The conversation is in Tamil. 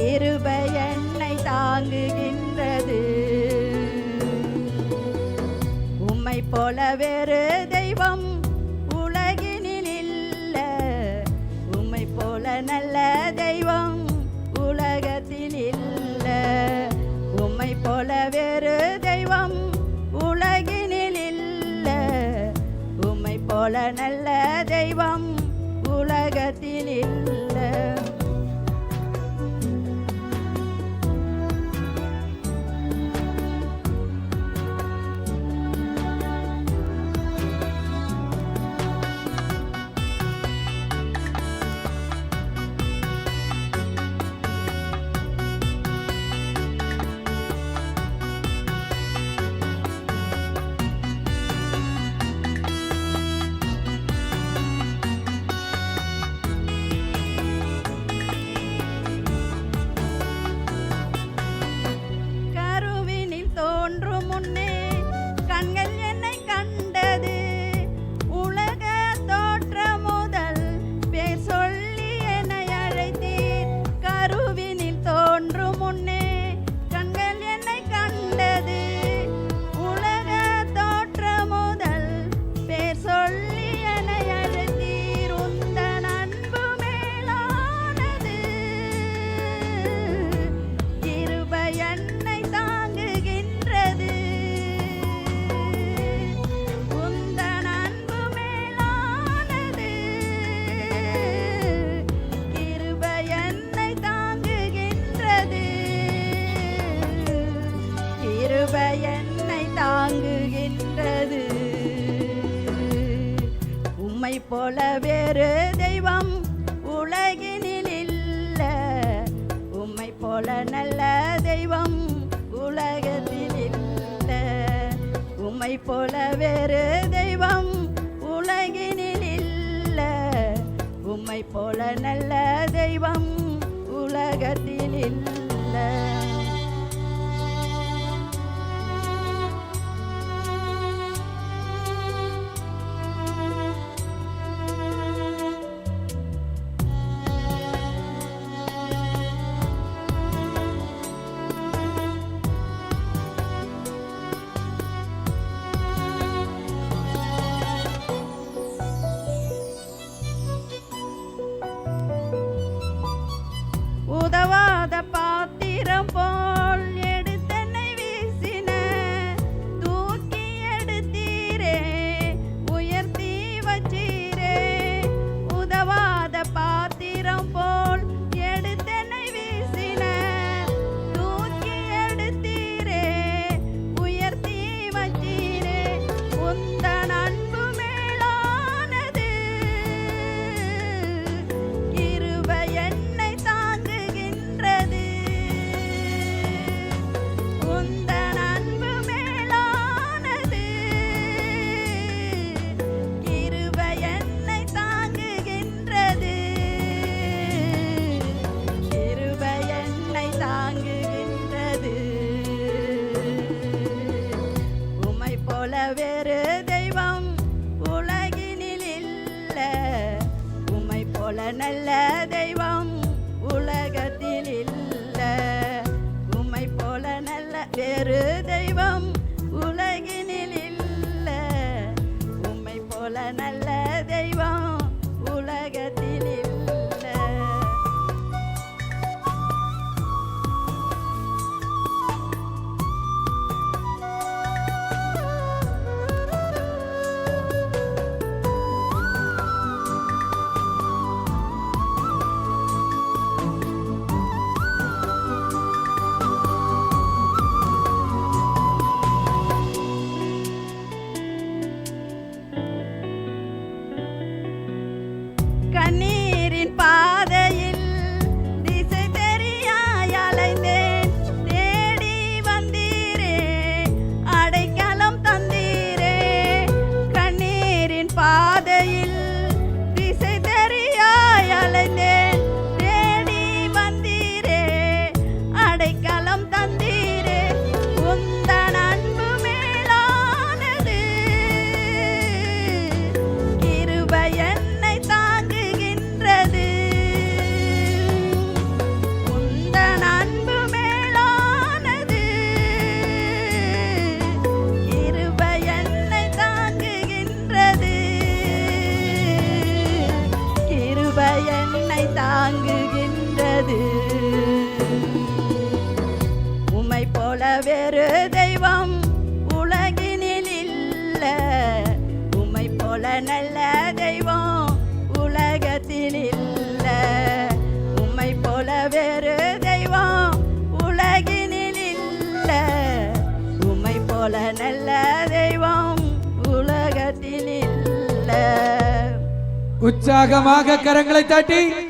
கிருபை என்னை தாங்குகின்றது. உம்மை போல வேறு தெய்வம் உலகினில் இல்ல. உம்மை போல நல்ல தெய்வம் உலகத்தில் இல்ல. உம்மை போல வேறு தெய்வம் உலகினில் இல்ல. உம்மை போல நல்ல தெய்வம் உலகத்தில் இல்ல. என்னை தாங்குகின்றது. உம்மை போல வேறு தெய்வம் உலகினில் இல்ல. உம்மை போல நல்ல தெய்வம் உலகத்தில் இல்ல. உம்மை போல வேறு தெய்வம் உலகினில் இல்ல. உம்மை போல நல்ல தெய்வம் உலகத்தில் இல்ல. உதவாத வேறு தெய்வம் உலகினில் இல்ல உம்மை போல நல்ல தெய்வம் உலகத்தில் இல்ல உம்மை போல வேறு தெய்வம் உலகினில் இல்ல உம்மை போல நல்ல தெய்வம் உலகத்தில் இல்ல. உற்சாகமாக கரங்களை தட்டி